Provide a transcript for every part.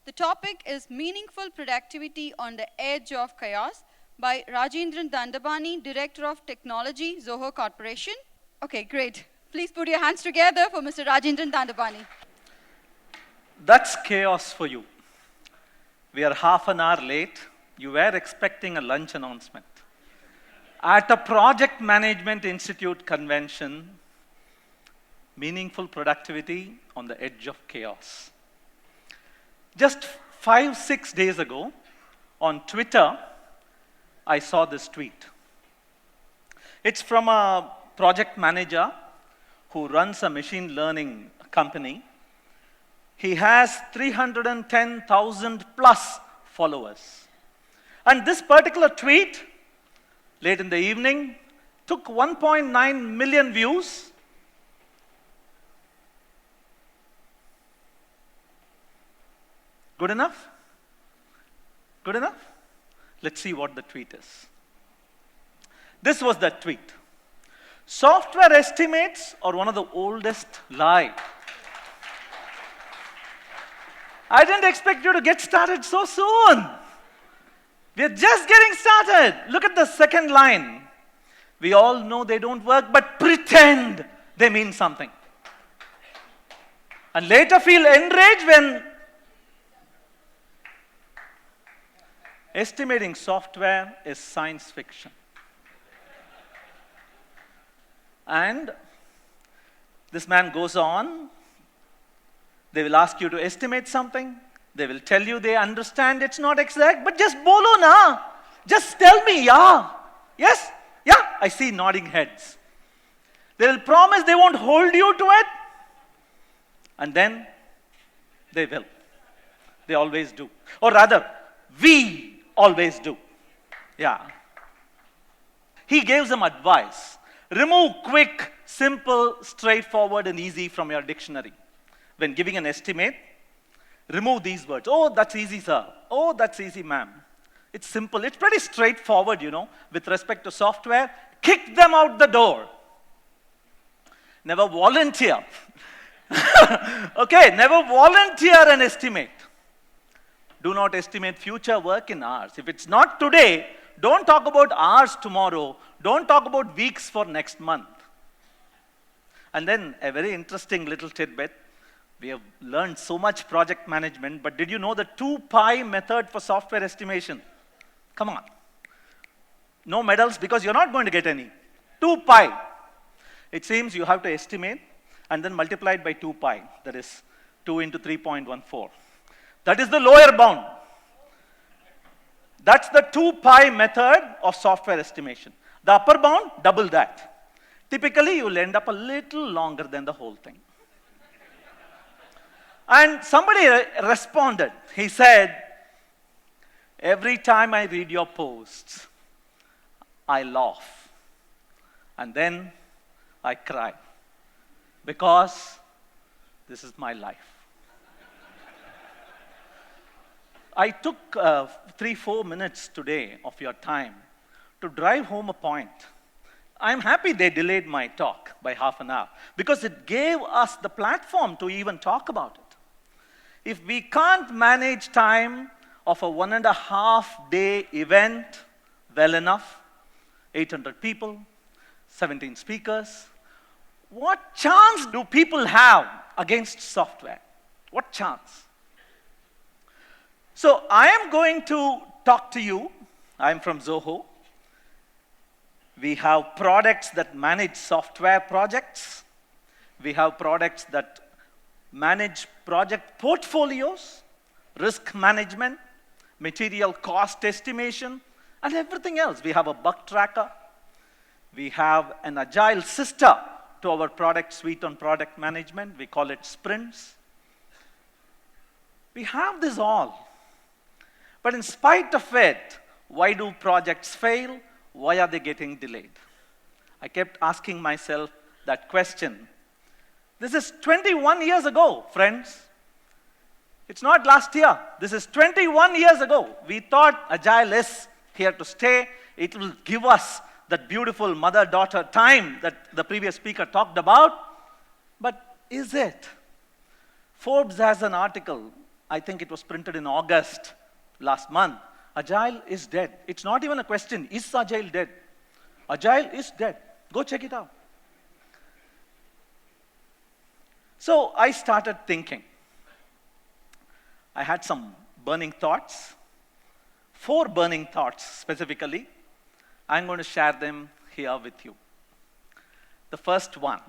The topic is Meaningful Productivity on the Edge of Chaos by Rajendran Dandabani, Director of Technology, Zoho Corporation. Okay, great. Please put your hands together for Mr. Rajendran Dandabani. That's chaos for you. We are half an hour late. You were expecting a lunch announcement. At a Project Management Institute convention, meaningful productivity on the edge of chaos. Just 5-6 days ago, on Twitter, I saw this tweet. It's from a project manager who runs a machine learning company. He has 310,000 plus followers. And this particular tweet, late in the evening, took 1.9 million views. Good enough? Good enough? Let's see what the tweet is. This was the tweet. Software estimates are one of the oldest lie. I didn't expect you to get started so soon. We're just getting started. Look at the second line. We all know they don't work, but pretend they mean something. And later feel enraged when estimating software is science fiction. And this man goes on. They will ask you to estimate something. They will tell you they understand it's not exact, but just bolo na. Just tell me, yeah. Yes? Yeah? I see nodding heads. They will promise they won't hold you to it. And then they will. They always do. Or rather, we always do. Yeah. He gives them advice. Remove quick, simple, straightforward, and easy from your dictionary. When giving an estimate, remove these words. Oh, that's easy, sir. Oh, that's easy, ma'am. It's simple. It's pretty straightforward, with respect to software. Kick them out the door. Never volunteer. Okay, never volunteer an estimate. Do not estimate future work in hours. If it's not today, don't talk about hours tomorrow. Don't talk about weeks for next month. And then a very interesting little tidbit. We have learned so much project management, but did you know the 2-pi method for software estimation? Come on. No medals because you're not going to get any. 2-pi. It seems you have to estimate and then multiply it by 2-pi. That is 2 into 3.14. That is the lower bound. That's the 2-pi method of software estimation. The upper bound, double that. Typically, you will end up a little longer than the whole thing. And somebody responded. He said, every time I read your posts, I laugh. And then I cry. Because this is my life. I took 3-4 minutes today of your time to drive home a point. I'm happy they delayed my talk by half an hour because it gave us the platform to even talk about it. If we can't manage time of a 1.5-day event well enough, 800 people, 17 speakers, what chance do people have against software? What chance? So I am going to talk to you. I'm from Zoho. We have products that manage software projects. We have products that manage project portfolios, risk management, material cost estimation, and everything else. We have a bug tracker. We have an agile sister to our product suite on product management. We call it sprints. We have this all. But in spite of it, why do projects fail? Why are they getting delayed? I kept asking myself that question. This is 21 years ago, friends. It's not last year. This is 21 years ago. We thought Agile is here to stay. It will give us that beautiful mother-daughter time that the previous speaker talked about. But is it? Forbes has an article I think it was printed in August last month. Agile is dead. It's not even a question, is Agile dead? Agile is dead. Go check it out. So I started thinking. I had some burning thoughts, 4 burning thoughts specifically. I'm going to share them here with you. The first one,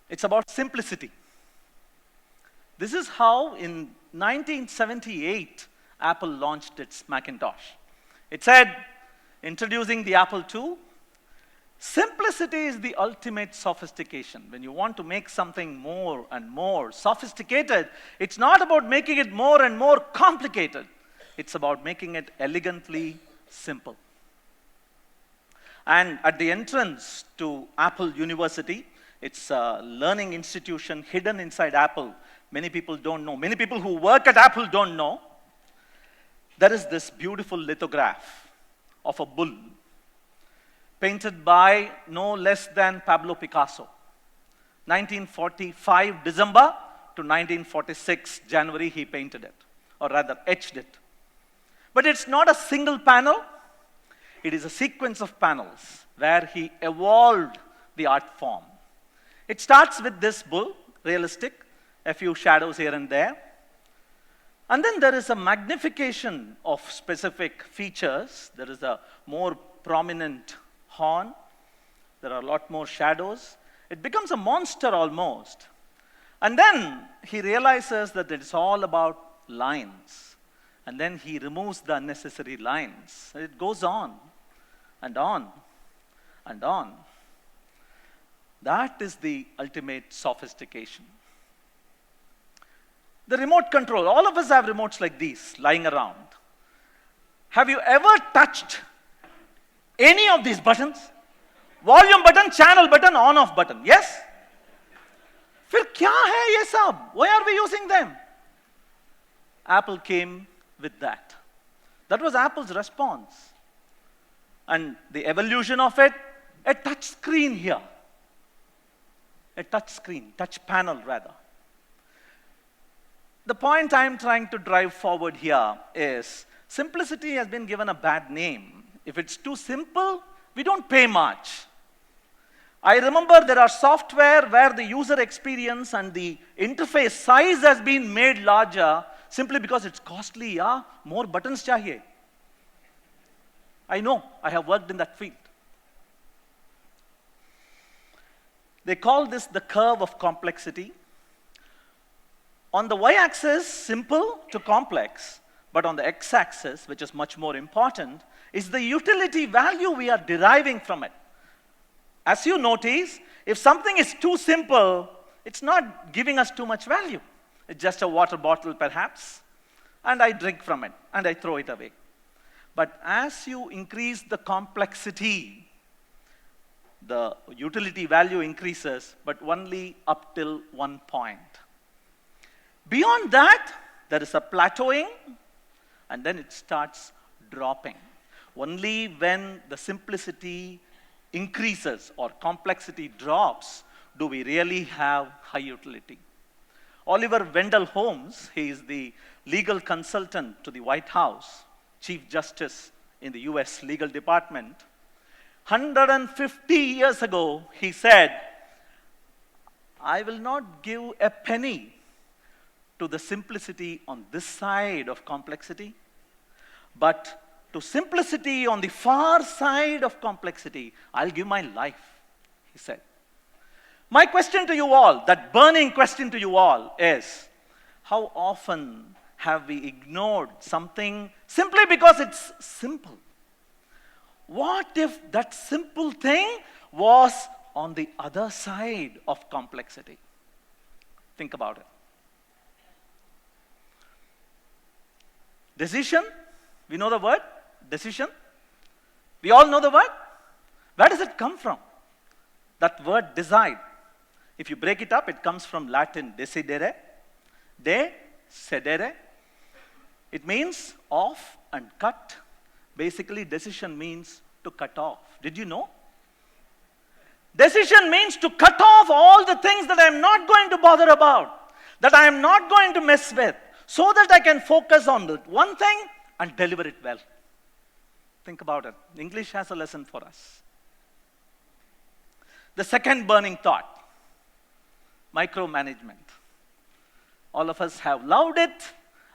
it's about simplicity. This is how in 1978, Apple launched its Macintosh. It said, introducing the Apple II, simplicity is the ultimate sophistication. When you want to make something more and more sophisticated, it's not about making it more and more complicated. It's about making it elegantly simple. And at the entrance to Apple University, it's a learning institution hidden inside Apple. Many people don't know. Many people who work at Apple don't know. There is this beautiful lithograph of a bull painted by no less than Pablo Picasso. 1945 December to 1946 January he painted it, or rather etched it. But it's not a single panel. It is a sequence of panels where he evolved the art form. It starts with this bull, realistic, a few shadows here and there. And then there is a magnification of specific features. There is a more prominent horn. There are a lot more shadows. It becomes a monster almost. And then he realizes that it's all about lines. And then he removes the unnecessary lines. It goes on and on and on. That is the ultimate sophistication. The remote control. All of us have remotes like these lying around. Have you ever touched any of these buttons? Volume button, channel button, on-off button. Yes? फिर क्या है ये सब? Why are we using them? Apple came with that. That was Apple's response. And the evolution of it, a touch screen here. A touch screen, touch panel rather. The point I'm trying to drive forward here is simplicity has been given a bad name. If it's too simple, we don't pay much. I remember there are software where the user experience and the interface size has been made larger simply because it's costly, yeah? More buttons chahiye. I know, I have worked in that field. They call this the curve of complexity. On the y-axis, simple to complex, but on the x-axis, which is much more important, is the utility value we are deriving from it. As you notice, if something is too simple, it's not giving us too much value. It's just a water bottle, perhaps, and I drink from it, and I throw it away. But as you increase the complexity, the utility value increases, but only up till one point. Beyond that, there is a plateauing, and then it starts dropping. Only when the simplicity increases or complexity drops do we really have high utility. Oliver Wendell Holmes, he is the legal consultant to the White House, Chief Justice in the US Legal Department. 150 years ago, he said, I will not give a penny to the simplicity on this side of complexity, but to simplicity on the far side of complexity, I'll give my life, he said. My question to you all, that burning question to you all is, how often have we ignored something simply because it's simple? What if that simple thing was on the other side of complexity? Think about it. Decision, we know the word, decision. We all know the word. Where does it come from? That word decide. If you break it up, it comes from Latin decidere, de sedere. It means off and cut. Basically, decision means to cut off. Did you know? Decision means to cut off all the things that I'm not going to bother about. that I am not going to mess with, so that I can focus on the one thing and deliver it well. Think about it. English has a lesson for us. The second burning thought, micromanagement. All of us have loved it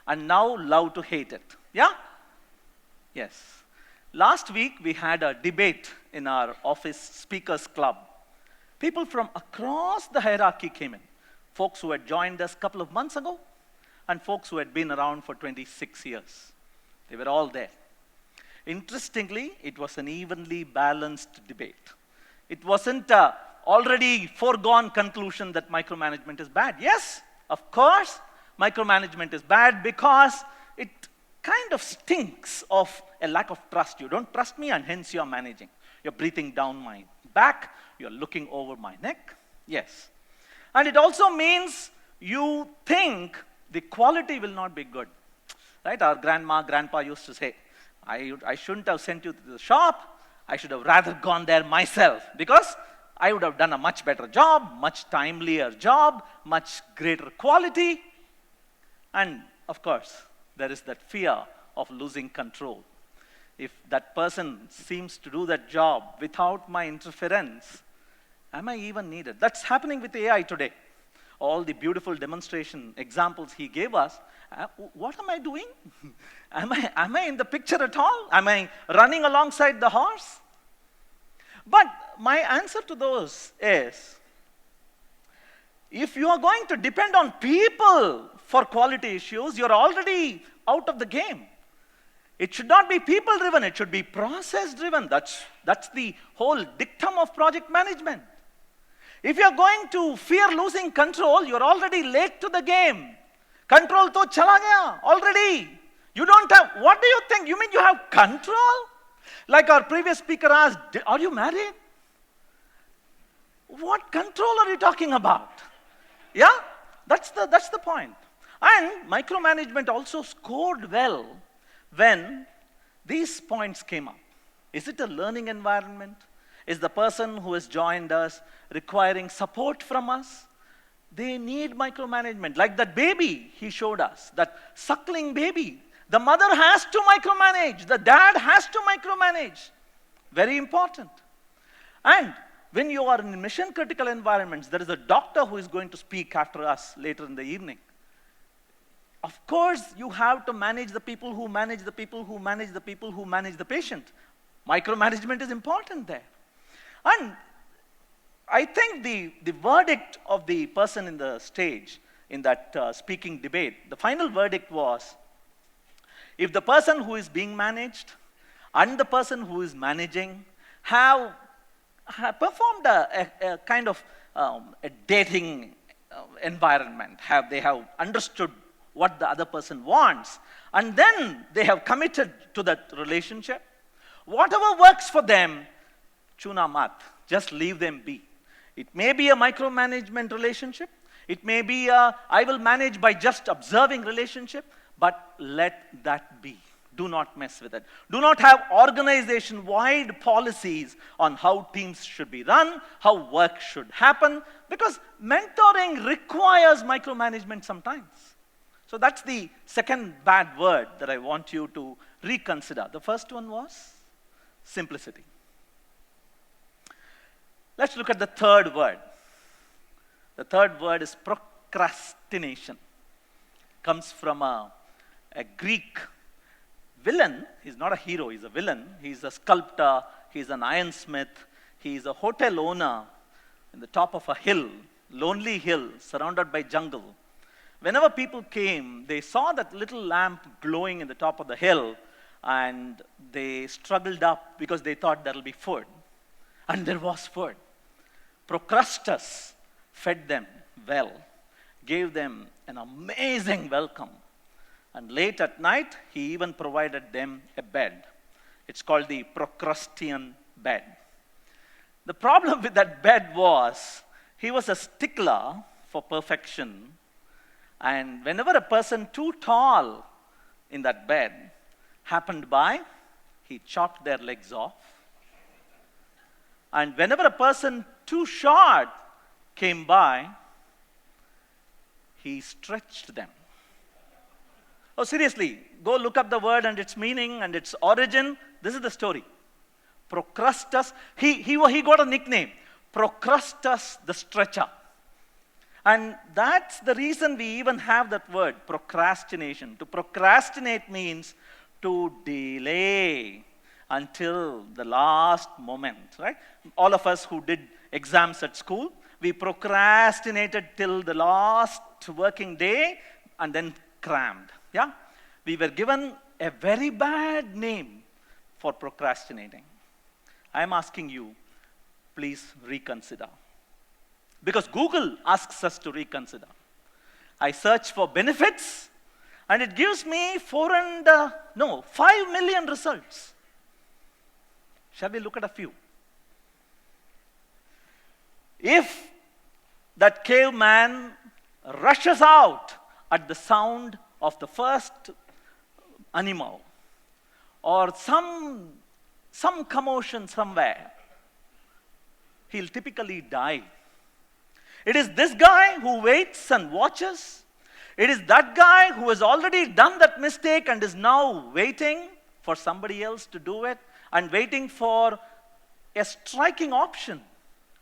and now love to hate it. Yeah? Yes. Last week we had a debate in our office speakers club. People from across the hierarchy came in. Folks who had joined us a couple of months ago and folks who had been around for 26 years. They were all there. Interestingly, it was an evenly balanced debate. It wasn't an already foregone conclusion that micromanagement is bad. Yes, of course, micromanagement is bad because it kind of stinks of a lack of trust. You don't trust me and hence you're managing. You're breathing down my back. You're looking over my neck. Yes. And it also means you think the quality will not be good. Right? Our grandma, grandpa used to say, I shouldn't have sent you to the shop. I should have rather gone there myself because I would have done a much better job, much timelier job, much greater quality. And of course, there is that fear of losing control. If that person seems to do that job without my interference, am I even needed? That's happening with AI today. All the beautiful demonstration examples he gave us, what am I doing? Am I in the picture at all? Am I running alongside the horse? But my answer to those is, if you are going to depend on people for quality issues, you're already out of the game. It should not be people-driven, it should be process-driven. That's the whole dictum of project management. If you're going to fear losing control, you're already late to the game. Control to chala gaya already. You don't have, what do you think? You mean you have control? Like our previous speaker asked, are you married? What control are you talking about? Yeah? That's the point. And micromanagement also scored well when these points came up. Is it a learning environment? Is the person who has joined us requiring support from us? They need micromanagement. Like that baby he showed us, that suckling baby. The mother has to micromanage. The dad has to micromanage. Very important. And when you are in mission critical environments, there is a doctor who is going to speak after us later in the evening. Of course, you have to manage the people who manage the people who manage the people who manage the patient. Micromanagement is important there. And I think the verdict of the person in the stage in that speaking debate, the final verdict was, if the person who is being managed and the person who is managing have performed a kind of a dating environment, they have understood what the other person wants, and then they have committed to that relationship, whatever works for them, chuna mat, just leave them be. It may be a micromanagement relationship. It may be a I will manage by just observing relationship, but let that be. Do not mess with it. Do not have organization-wide policies on how teams should be run, how work should happen, because mentoring requires micromanagement sometimes. So that's the second bad word that I want you to reconsider. The first one was simplicity. Let's look at the third word. The third word is procrastination. Comes from a Greek villain. He's not a hero, he's a villain. He's a sculptor, he's an ironsmith, he's a hotel owner in the top of a hill, lonely hill, surrounded by jungle. Whenever people came, they saw that little lamp glowing in the top of the hill, and they struggled up because they thought there'll be food. And there was food. Procrastus fed them well, gave them an amazing welcome. And late at night, he even provided them a bed. It's called the Procrustean bed. The problem with that bed was, he was a stickler for perfection. And whenever a person too tall in that bed happened by, he chopped their legs off. And whenever a person too short came by, he stretched them. Oh, seriously, go look up the word and its meaning and its origin. This is the story. Procrastus, he got a nickname, Procrastus the stretcher. And that's the reason we even have that word, procrastination. To procrastinate means to delay until the last moment, right? All of us who did exams at school, we procrastinated till the last working day and then crammed, yeah? We were given a very bad name for procrastinating. I'm asking you, please reconsider. Because Google asks us to reconsider. I search for benefits, and it gives me 5 million results. Shall we look at a few? If that caveman rushes out at the sound of the first animal, or some commotion somewhere, he'll typically die. It is this guy who waits and watches. It is that guy who has already done that mistake and is now waiting for somebody else to do it and waiting for a striking option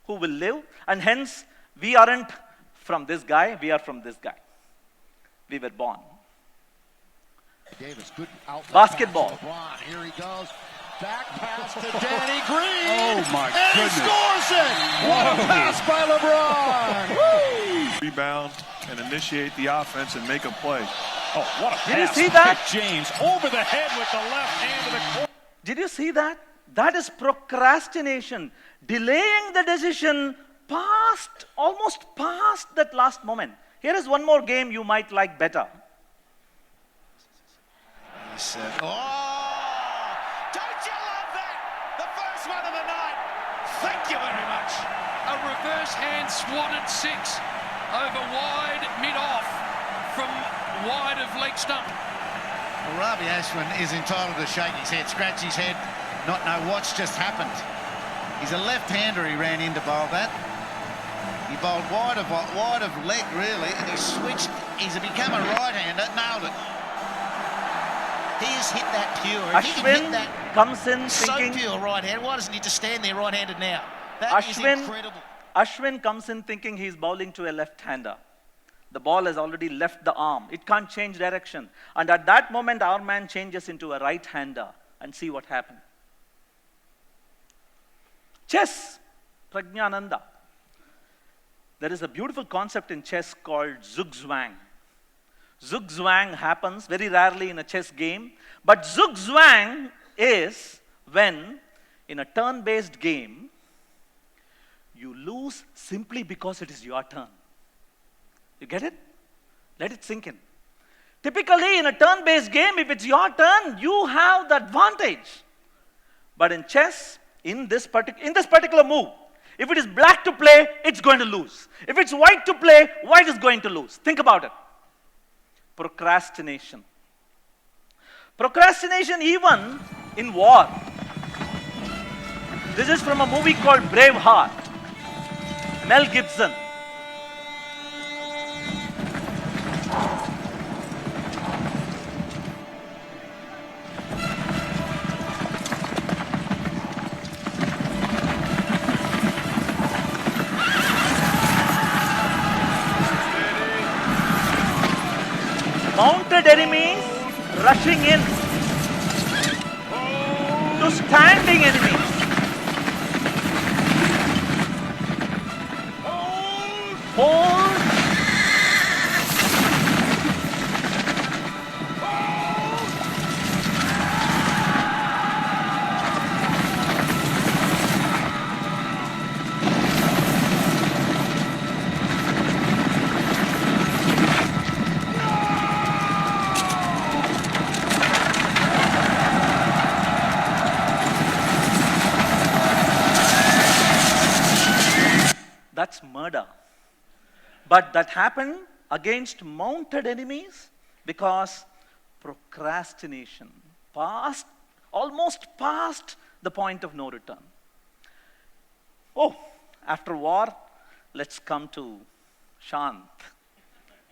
who will live. And hence, we aren't from this guy, we are from this guy. We were born. Davis, good outlet Basketball. pass to LeBron. Here he goes. Back pass to Danny Green. Oh, my and goodness. he scores it. What a pass by LeBron. Woo! Rebound and initiate the offense and make a play. Oh, what a pass. Did you see that? James over the head with the left hand of the court. Did you see that? That is procrastination. Delaying the decision almost past that last moment. Here is one more game you might like better. He said, oh, don't you love that? The first one of the night. Thank you very much. A reverse hand swatted six over wide mid-off from wide of leg stump. Well, Ravi Ashwin is entitled to shake his head, scratch his head, not know what's just happened. He's a left-hander, he ran in to bowl that. He bowled wide of leg, really, and he switched. He's become a right-hander, nailed it. He has hit that pure. If he can hit Ashwin that comes in so thinking... pure right-hand, why doesn't he just stand there right-handed now? That is incredible. Ashwin comes in thinking he's bowling to a left-hander. The ball has already left the arm. It can't change direction. And at that moment, our man changes into a right-hander. And see what happened. Chess, Prajnananda. There is a beautiful concept in chess called zugzwang. Zugzwang happens very rarely in a chess game. But zugzwang is when, in a turn-based game, you lose simply because it is your turn. You get it? Let it sink in. Typically, in a turn-based game, if it's your turn, you have the advantage. But in chess, in this particular move, if it is black to play, it's going to lose. If it's white to play, white is going to lose. Think about it. Procrastination. Procrastination even in war. This is from a movie called Braveheart. Mel Gibson. Mounted enemies rushing in to standing enemies. Hold. That's murder. But that happened against mounted enemies because procrastination almost past the point of no return. Oh, after war, let's come to Shant.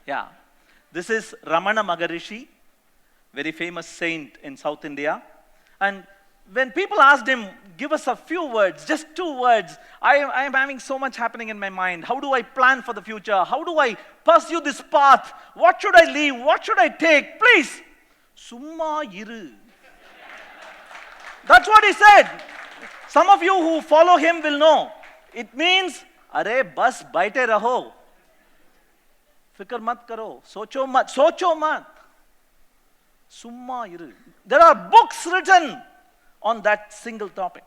Yeah. This is Ramana Maharishi, very famous saint in South India. And when people asked him, give us a few words, just 2 words, I am having so much happening in my mind. How do I plan for the future? How do I pursue this path? What should I leave? What should I take? Please, summa iru. That's what he said. Some of you who follow him will know. It means, अरे बस बैठे रहो, फिक्र मत करो, सोचो मत, summa iru. There are books written on that single topic.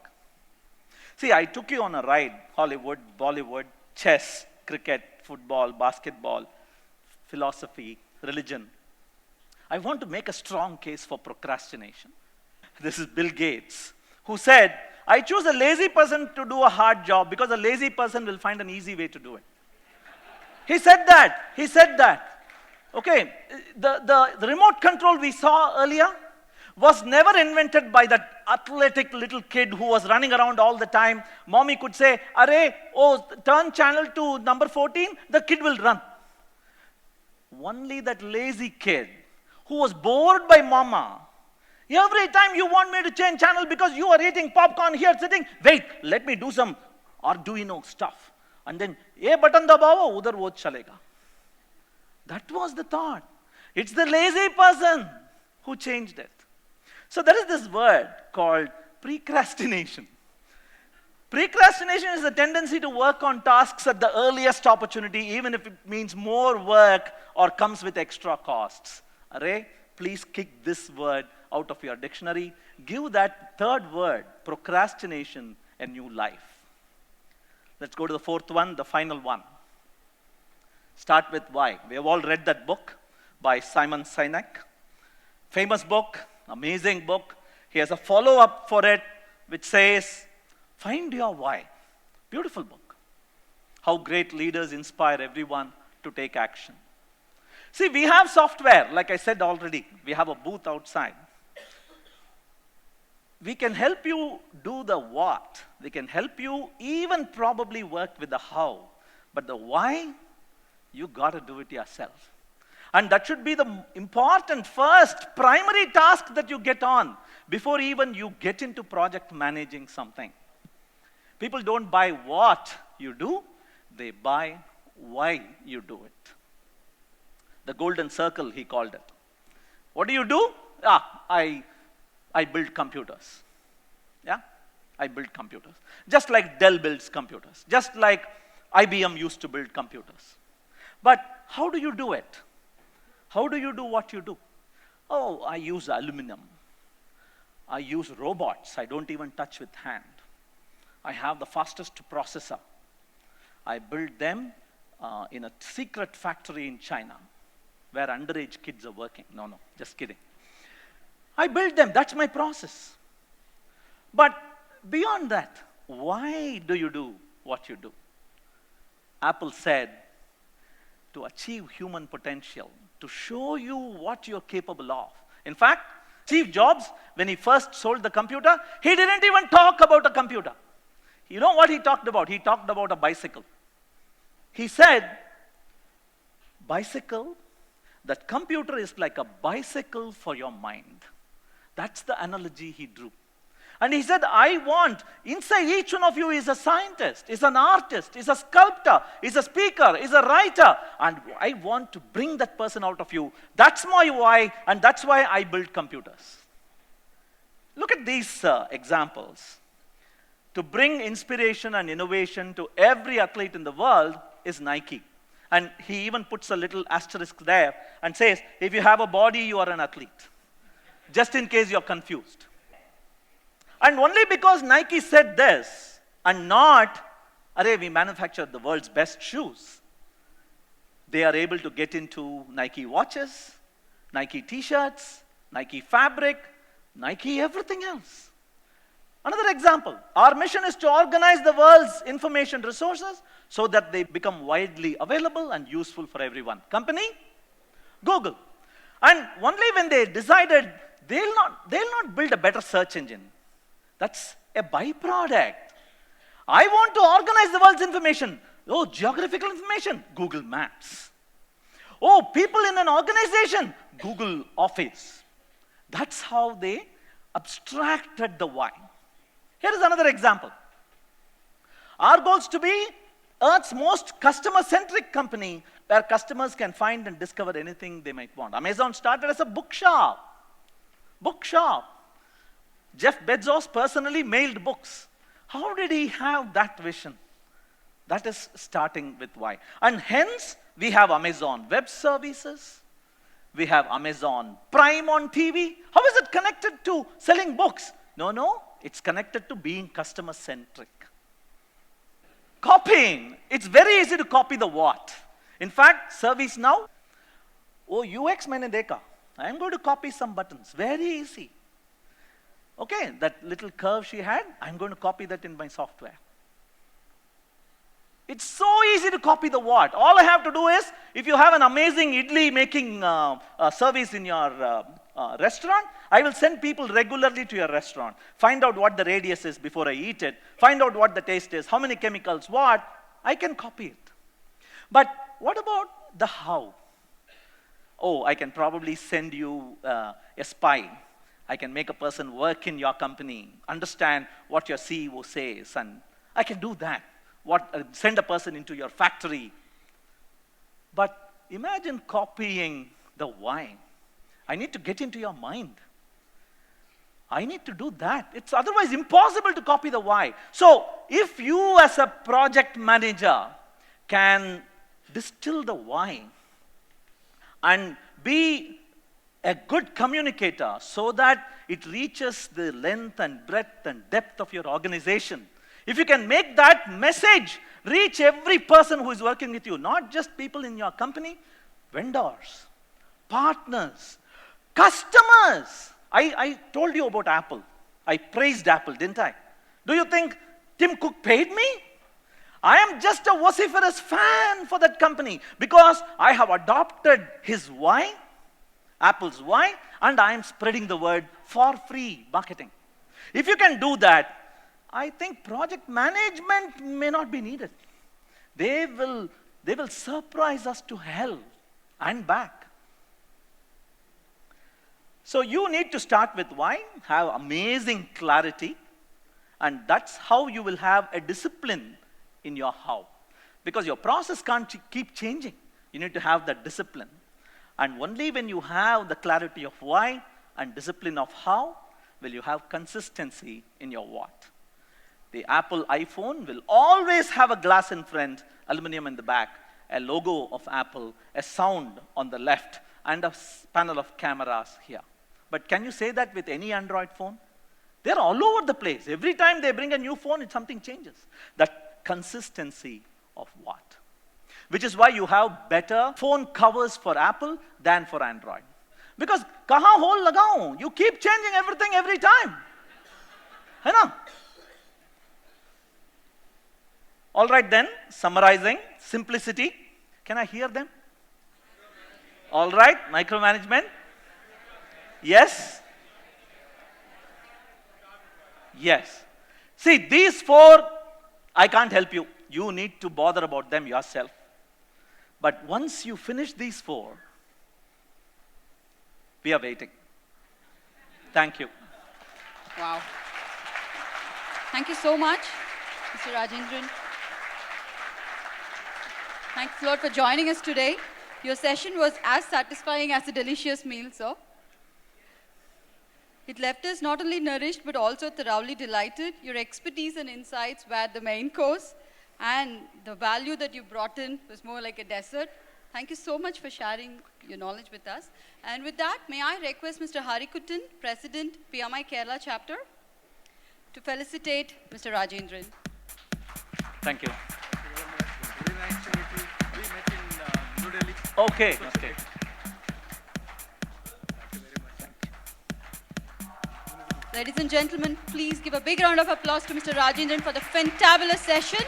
See, I took you on a ride: Hollywood, Bollywood, chess, cricket, football, basketball, philosophy, religion. I want to make a strong case for procrastination. This is Bill Gates, who said, I choose a lazy person to do a hard job because a lazy person will find an easy way to do it. He said that. He said that. Okay, the remote control we saw earlier was never invented by that athletic little kid who was running around all the time. Mommy could say, Arey, oh, turn channel to number 14, the kid will run. Only that lazy kid who was bored by mama. Every time you want me to change channel because you are eating popcorn here sitting, wait, let me do some Arduino stuff. And then, ye button dabao, udhar wo chalega. That was the thought. It's the lazy person who changed it. So there is this word called procrastination. Procrastination is the tendency to work on tasks at the earliest opportunity, even if it means more work or comes with extra costs. Array, please kick this word out of your dictionary. Give that third word, procrastination, a new life. Let's go to the 4th one, the final one. Start with why. We have all read that book by Simon Sinek. Famous book, amazing book. He has a follow-up for it which says, find your why. Beautiful book. How great leaders inspire everyone to take action. See, we have software, like I said already. We have a booth outside. We can help you do the what. We can help you even probably work with the how. But the why, you got to do it yourself. And that should be the important first primary task that you get on before even you get into project managing something. People don't buy what you do, they buy why you do it. The golden circle, he called it. What do you do? I build computers. Yeah? I build computers. Just like Dell builds computers. Just like IBM used to build computers. But how do you do it? How do you do what you do? Oh, I use aluminum. I use robots. I don't even touch with hand. I have the fastest processor. I build them in a secret factory in China where underage kids are working. No, just kidding. I build them. That's my process. But beyond that, why do you do what you do? Apple said, to achieve human potential, to show you what you're capable of. In fact, Steve Jobs, when he first sold the computer, he didn't even talk about a computer. You know what he talked about? He talked about a bicycle. He said, bicycle, that computer is like a bicycle for your mind. That's the analogy he drew. And he said, I want, inside each one of you is a scientist, is an artist, is a sculptor, is a speaker, is a writer. And I want to bring that person out of you. That's my why, and that's why I build computers. Look at these examples. To bring inspiration and innovation to every athlete in the world is Nike. And he even puts a little asterisk there and says, if you have a body, you are an athlete. Just in case you're confused. And only because Nike said this and not, array, we manufacture the world's best shoes, they are able to get into Nike watches, Nike t-shirts, Nike fabric, Nike everything else. Another example, our mission is to organize the world's information resources so that they become widely available and useful for everyone. Company? Google. And only when they decided they'll not build a better search engine. That's a byproduct. I want to organize the world's information. Oh, geographical information, Google Maps. Oh, people in an organization, Google Office. That's how they abstracted the why. Here is another example. Our goal is to be Earth's most customer-centric company where customers can find and discover anything they might want. Amazon started as a bookshop. Bookshop. Jeff Bezos personally mailed books. How did he have that vision? That is starting with why. And hence, we have Amazon Web Services. We have Amazon Prime on TV. How is it connected to selling books? No, it's connected to being customer-centric. Copying. It's very easy to copy the what. In fact, service now. Oh, UX maine dekha. I am going to copy some buttons. Very easy. Okay, that little curve she had, I'm going to copy that in my software. It's so easy to copy the what. All I have to do is, if you have an amazing idli making service in your restaurant, I will send people regularly to your restaurant. Find out what the radius is before I eat it. Find out what the taste is, how many chemicals, what. I can copy it. But what about the how? Oh, I can probably send you a spy. I can make a person work in your company, understand what your CEO says, and I can do that. Send a person into your factory. But imagine copying the why. I need to get into your mind. I need to do that. It's otherwise impossible to copy the why. So if you as a project manager can distill the why and be a good communicator so that it reaches the length and breadth and depth of your organization. If you can make that message reach every person who is working with you, not just people in your company, vendors, partners, customers. I told you about Apple. I praised Apple, didn't I? Do you think Tim Cook paid me? I am just a vociferous fan for that company because I have adopted his why, Apple's why, and I am spreading the word for free marketing. If you can do that, I think project management may not be needed. They will surprise us to hell and back. So you need to start with why, have amazing clarity, and that's how you will have a discipline in your how. Because your process can't keep changing. You need to have that discipline. And only when you have the clarity of why and discipline of how will you have consistency in your what. The Apple iPhone will always have a glass in front, aluminum in the back, a logo of Apple, a sound on the left, and a panel of cameras here. But can you say that with any Android phone? They're all over the place. Every time they bring a new phone, something changes. That consistency of what? Which is why you have better phone covers for Apple than for Android. Because kahan hole lagaun? You keep changing everything every time. Hai na? All right then, summarizing, simplicity. Can I hear them? All right, micromanagement. Yes? Yes. See, these four, I can't help you. You need to bother about them yourself. But once you finish these four, we are waiting. Thank you. Wow. Thank you so much, Mr. Rajendran. Thanks a lot for joining us today. Your session was as satisfying as a delicious meal, sir. It left us not only nourished, but also thoroughly delighted. Your expertise and insights were the main course, and the value that you brought in was more like a dessert. Thank you so much for sharing your knowledge with us. And with that, may I request Mr. Harikuttan, President, PMI Kerala Chapter, to felicitate Mr. Rajendran. Thank you. Very nice to meet you. We met in New Delhi. Okay. Ladies and gentlemen, please give a big round of applause to Mr. Rajendran for the fantabulous session.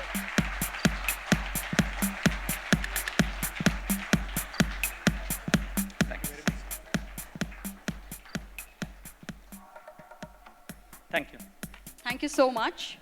Thank you. Thank you so much.